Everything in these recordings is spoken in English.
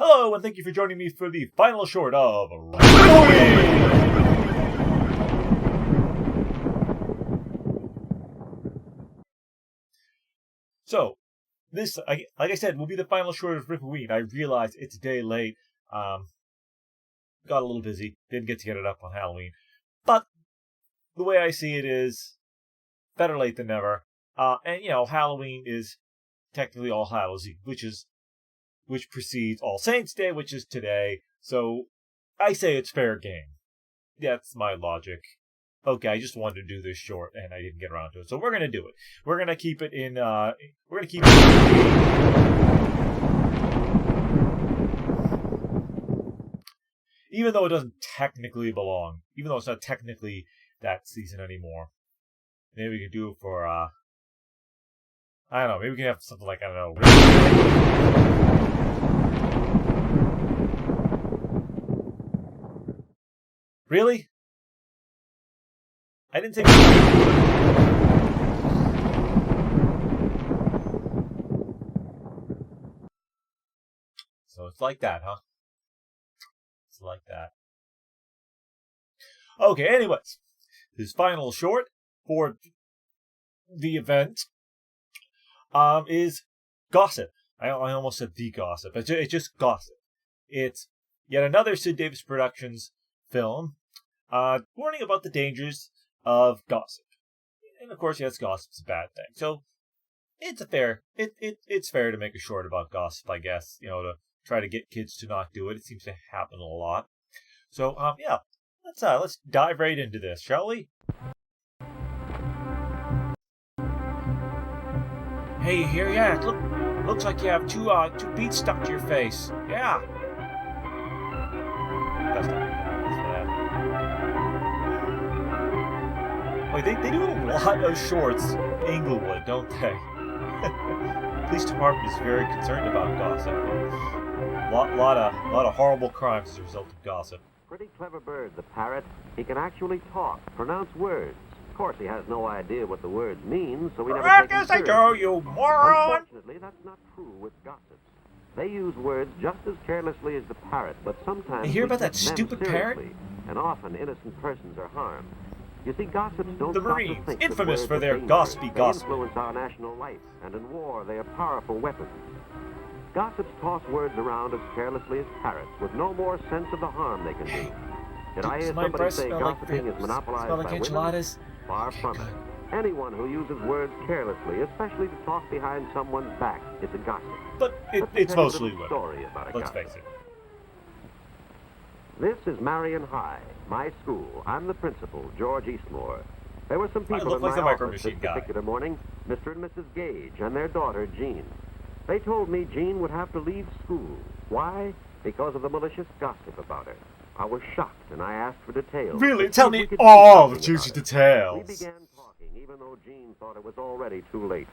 Hello, and thank you for joining me for the final short of Riffoween! So, this, like I said, will be the final short of Riffoween. I realize it's a day late. Got a little busy. Didn't get to get it up on Halloween. But the way I see it is better late than never. And Halloween is technically All Hallows Eve, which precedes All Saints Day, which is today. So I say it's fair game. That's my logic. Okay, I just wanted to do this short, and I didn't get around to it. So we're gonna do it. We're gonna keep it in. We're gonna keep it. Even though it doesn't technically belong, even though it's not technically that season anymore. Maybe we could do it for. I don't know. Maybe we can have something like, I don't know. Really? I didn't say. So it's like that, huh? It's like that. Okay, anyways. His final short for the event is Gossip. I almost said The Gossip. It's just Gossip. It's yet another Sid Davis Productions film warning about the dangers of gossip. And of course, yes, gossip's a bad thing. So it's it's fair to make a short about gossip, I guess, to try to get kids to not do it. It seems to happen a lot. So yeah, let's dive right into this, shall we? Hey, you here? Yeah, looks like you have two beats stuck to your face. Yeah. That's not Wait, they do a lot of shorts in Inglewood, don't they? Police department is very concerned about gossip. Lot of horrible crimes as a result of gossip. Pretty clever bird, the parrot. He can actually talk, pronounce words. Of course, he has no idea what the words mean, so we never take him seriously. I do, you moron! Unfortunately, that's not true with gossips. They use words just as carelessly as the parrot, but sometimes you hear about that stupid parrot? And often innocent persons are harmed. You see, gossips don't the stop Marines, to think infamous that for words their are gossipy dangerous. gossip. They influence our national life, and in war, they are powerful weapons. Gossips toss words around as carelessly as parrots, with no more sense of the harm they can do. Did I hear somebody say gossiping is monopolized by women? Far from it. Anyone who uses words carelessly, especially to talk behind someone's back, is a gossip. But it's mostly women. Story about a Let's gossip. face it. This is Marion High, my school. I'm the principal, George Eastmore. There were some people in my office this particular morning, Mr. and Mrs. Gage, and their daughter, Jean. They told me Jean would have to leave school. Why? Because of the malicious gossip about her. I was shocked, and I asked for details. Really? Tell me all the juicy details. We began talking, even though Jean thought it was already too late.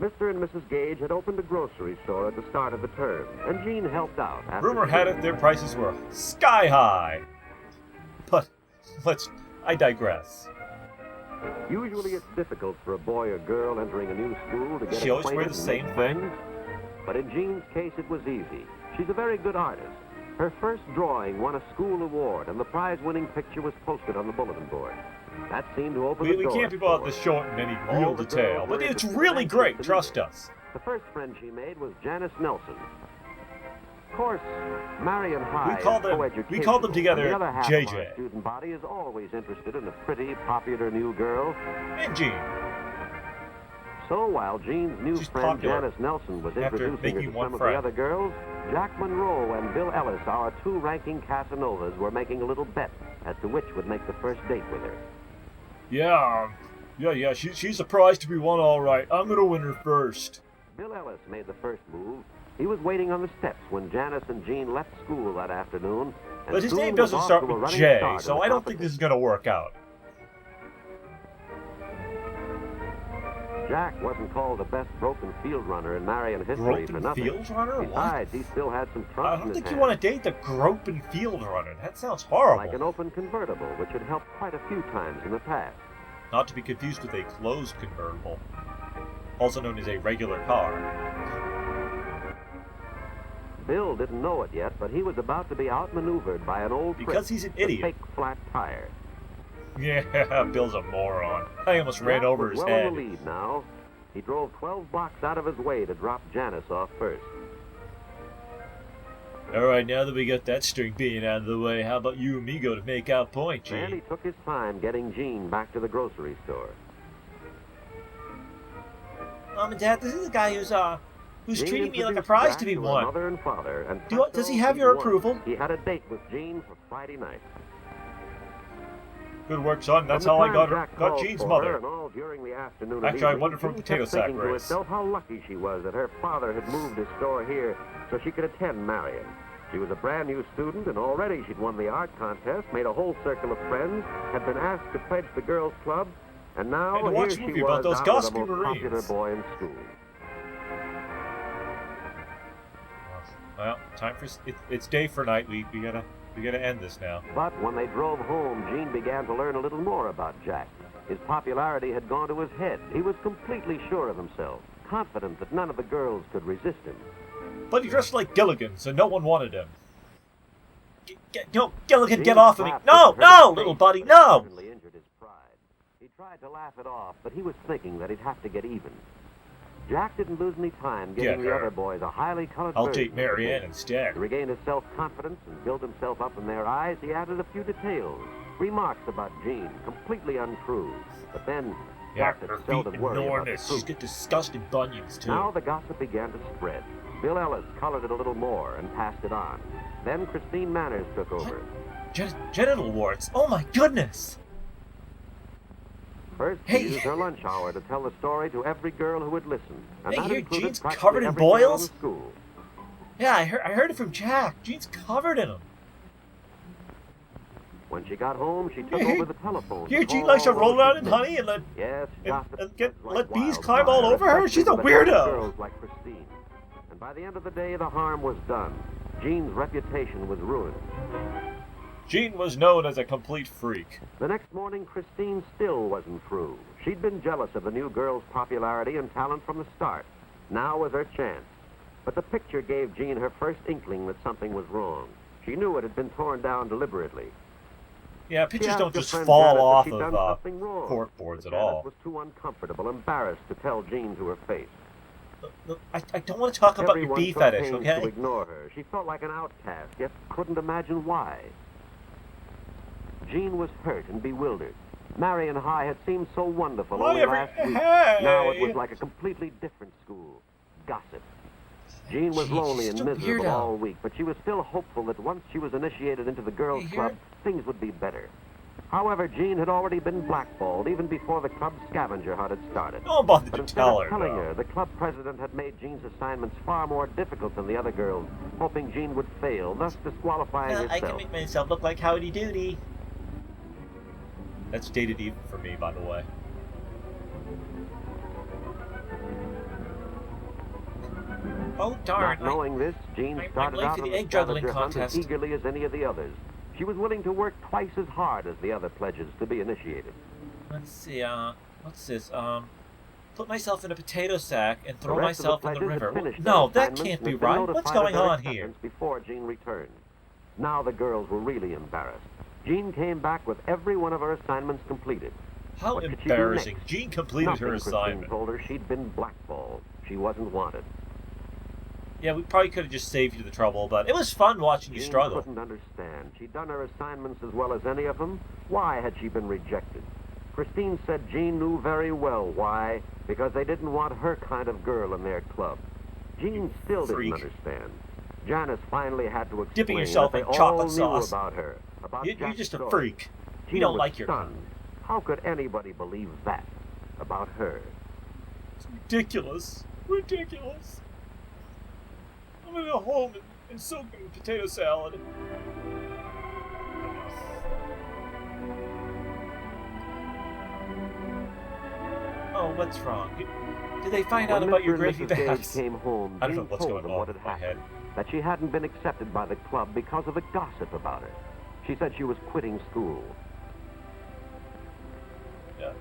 Mr. and Mrs. Gage had opened a grocery store at the start of the term, and Jean helped out. Rumor had it their prices were sky high. But I digress. Usually it's difficult for a boy or girl entering a new school to get She always wear the and same make thing? friends. But in Jean's case, it was easy. She's a very good artist. Her first drawing won a school award, and the prize-winning picture was posted on the bulletin board. That seemed to open the door. We can't be about the short in any real detail, but it's really great, trust us. The first friend she made was Janice Nelson. Of course, Marion High we called them together the other half JJ. Of our student body is always interested in a pretty, popular new girl. And Jean. So while Jean's new friend Janice Nelson was introducing her to some of the other girls, Jack Monroe and Bill Ellis, our two ranking Casanovas, were making a little bet as to which would make the first date with her. Yeah. She's a prize to be won, all right. I'm gonna win her first. Bill Ellis made the first move. He was waiting on the steps when Janice and Jean left school that afternoon. But his name doesn't start with J, so I don't think this is gonna work out. Jack wasn't called the best broken field runner in Marion history for nothing. Broken field runner? Besides, he still had some trunks in his hand. I don't think you want to date the groping field runner. That sounds horrible. Like an open convertible, which had helped quite a few times in the past. Not to be confused with a closed convertible, also known as a regular car. Bill didn't know it yet, but he was about to be outmaneuvered by an old because he's an idiot. fake flat tire. Yeah, Bill's a moron. I almost ran over his head. In the lead now. He drove 12 blocks out of his way to drop Janice off first. Alright, now that we got that string being out of the way, how about you and me go to make out point, Gene? And he took his time getting Gene back to the grocery store. Mom and Dad, this is the guy who's treating me like a prize to be won. Mother and father, and Does he have your approval? He had a date with Gene for Friday night. Good work, son. That's how I got Gene's mother. And all during the afternoon Actually, I wondered from potato sack thinking to race. herself how lucky she was that her father had moved his store here so she could attend Marion. She was a brand new student, and already she'd won the art contest, made a whole circle of friends, had been asked to pledge the girls' club, and now here she was about those out gossipy with the most Marines. popular boy in school. Well, time for it's day for night. We gotta end this now. But when they drove home, Gene began to learn a little more about Jack. His popularity had gone to his head. He was completely sure of himself, confident that none of the girls could resist him. But he dressed like Gilligan, so no one wanted him. No, Gilligan, get off of me! No, no, little buddy, no! Injured his pride. He tried to laugh it off, but he was thinking that he'd have to get even. Jack didn't lose any time giving the other boys a highly colored I'll version take Marianne instead. To regain his self-confidence and build himself up in their eyes, he added a few details, remarks about Jean, completely untrue. But then, Yeah, gossip her feet seldom worried about the enormous. truth. She's got disgusting bunions, too. Now the gossip began to spread. Bill Ellis colored it a little more and passed it on. Then Christine Manners took over. Genital warts? Oh my goodness! First, she used her lunch hour to tell the story to every girl who would listen. And Hey, that here, included Jean's practically covered in every girl boils? in the school. Yeah, I heard it from Jack. Jean's covered in them. When she got home, she took over the telephone. Here, Jean likes to roll around in honey and let let bees climb all over her. She's a weirdo. Girls like Christine. And by the end of the day, the harm was done. Jean's reputation was ruined. Jean was known as a complete freak. The next morning, Christine still wasn't through. She'd been jealous of the new girl's popularity and talent from the start. Now was her chance. But the picture gave Jean her first inkling that something was wrong. She knew it had been torn down deliberately. Yeah, pictures don't just friend fall Janet off that she'd of done something wrong. cork boards But at all. Janet was too uncomfortable, embarrassed to tell Jean to her face. Look, I don't want to talk about your Everyone bee took fetish, pains okay? to ignore her. She felt like an outcast, yet couldn't imagine why. Jean was hurt and bewildered. Marion High had seemed so wonderful only last week. Now it was like a completely different school. Gossip. Jean was lonely and miserable all week, but she was still hopeful that once she was initiated into the girls' club, things would be better. However, Jean had already been blackballed even before the club's scavenger hunt had started. Don't bother But to instead tell of her, telling though. her, the club president had made Jean's assignments far more difficult than the other girls, hoping Jean would fail, thus disqualifying herself. I can make myself look like Howdy Doody. That's dated even for me, by the way. Oh, darn. Not knowing this, Jean started late out for on the the egg juggling scavenger hunt contest. as eagerly as any of the others. She was willing to work twice as hard as the other pledges to be initiated. Let's see, what's this? Put myself in a potato sack and The throw rest of the myself in the pledges had river. finished No, their that assignments can't and be had been right. What's notified going of their on here? acceptance before Jean returned. Now the girls were really embarrassed. Jean came back with every one of her assignments completed. How What could she do embarrassing. next? Jean completed her Nothing, Christine assignment. told her she'd been blackballed. She wasn't wanted. Yeah, we probably could have just saved you the trouble, but it was fun watching you Jean struggle. couldn't understand. She'd done her assignments as well as any of them. Why had she been rejected? Christine said Jean knew very well why. Because they didn't want her kind of girl in their club. Jean still didn't understand. Janice finally had to explain Dipping yourself that in they chocolate all sauce. knew about her. About You're Jack's just a story. freak. Jean We don't was like your stunned. How could anybody believe that about her? It's ridiculous. Ridiculous. I'm gonna go home and soak in potato salad. Oh, what's wrong? Did they find out When about your Mr. gravy and Mrs. Gage baths? came home, I don't know Jean what's told going them on what had in my head. happened. That she hadn't been accepted by the club because of the gossip about her. She said she was quitting school. Yeah.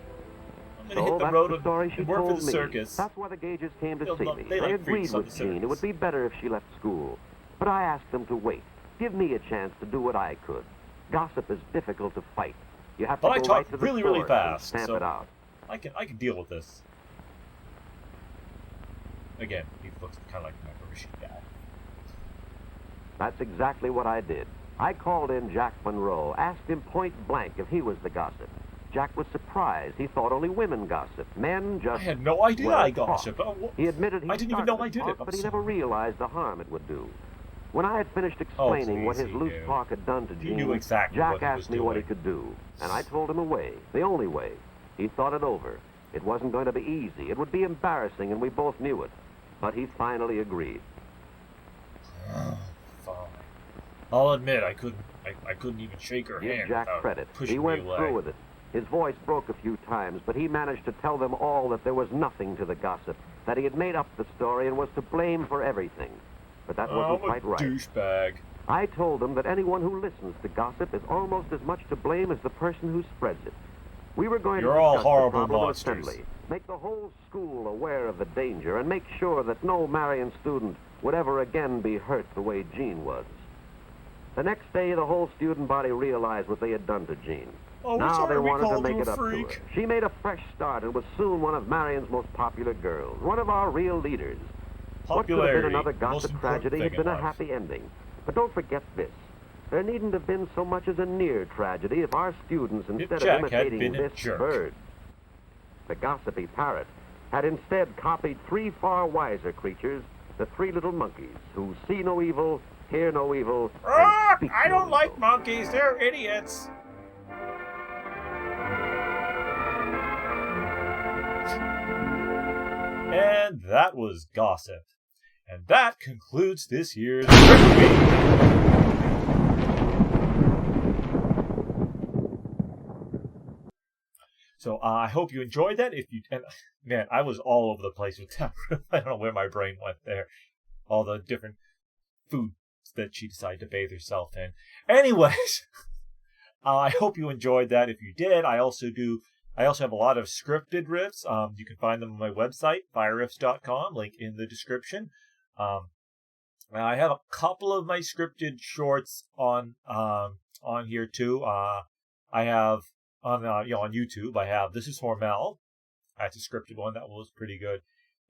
I'm gonna So hit the that's road the story she and work for told the me. circus. That's why the Gages came to They'll see love- me. they They like freaks agreed on with the Jean. It would circus. be better if she left school. But I asked them to wait. Give me a chance to do what I could. Gossip is difficult to fight. You have to But I go talk right to the really, source really fast, and stamp so it out. I can deal with this. Again, he looks kind of like my Mauritian guy. That's exactly what I did. I called in Jack Monroe, asked him point blank if he was the gossip. Jack was surprised. He thought only women gossiped. Men just... I had no idea I talk. gossip. He admitted he I didn't even know started I did talk, it. but he never realized the harm it would do. When I had finished explaining what his loose talk had done to He Jean, knew exactly Jack what he was asked me what he doing. could do, and I told him a way, the only way. He thought it over. It wasn't going to be easy. It would be embarrassing, and we both knew it. But he finally agreed. Fine. I'll admit I couldn't even shake her Give hand Jack without credit. pushing He went me away. through with it. His voice broke a few times, but he managed to tell them all that there was nothing to the gossip, that he had made up the story and was to blame for everything. But that wasn't quite right. Douchebag. I told them that anyone who listens to gossip is almost as much to blame as the person who spreads it. We were going You're to all discuss the horrible problem of monsters. assembly, make the whole school aware of the danger, and make sure that no Marion student would ever again be hurt the way Jean was. The next day, the whole student body realized what they had done to Jean. Oh, we're Now sorry they we wanted to called make you it a up to freak. her. She made a fresh start and was soon one of Marion's most popular girls, one of our real leaders. What could have been Popularity, another most gossip important tragedy had thing been in a life. happy ending. But don't forget this. There needn't have been so much as a near tragedy if our students, instead Jack of had imitating been a this jerk. bird, the gossipy parrot, had instead copied three far wiser creatures, the three little monkeys, who see no evil, hear no evil, and speak I no don't like evil. monkeys. They're idiots. And that was Gossip. And that concludes this year's Riffoween. So I hope you enjoyed that. If you, and man, I was all over the place with that. I don't know where my brain went there. All the different foods that she decided to bathe herself in. Anyways, I hope you enjoyed that. If you did, I also have a lot of scripted riffs. You can find them on my website, FireRiffs.com, link in the description. I have a couple of my scripted shorts on here too. I have on YouTube. I have This Is Hormel. That's a scripted one that was pretty good.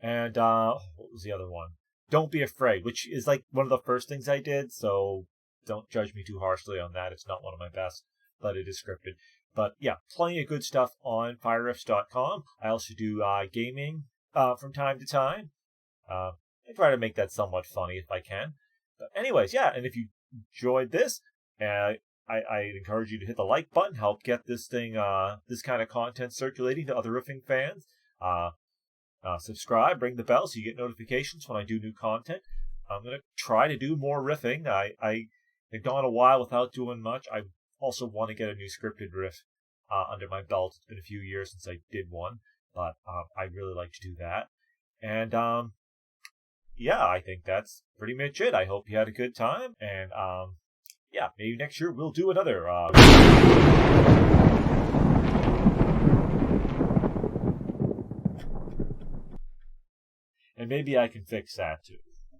And what was the other one? Don't Be Afraid, which is like one of the first things I did. So don't judge me too harshly on that. It's not one of my best, but it is scripted. But yeah, plenty of good stuff on FireRiffs.com. I also do gaming from time to time. I try to make that somewhat funny if I can. But anyways, yeah, and if you enjoyed this, I encourage you to hit the like button, help get this thing, this kind of content circulating to other riffing fans. Subscribe, ring the bell so you get notifications when I do new content. I'm going to try to do more riffing. I have gone a while without doing much. I also want to get a new scripted riff under my belt. It's been a few years since I did one, but I'd really like to do that. And yeah, I think that's pretty much it. I hope you had a good time, and yeah, maybe next year we'll do another. And maybe I can fix that too.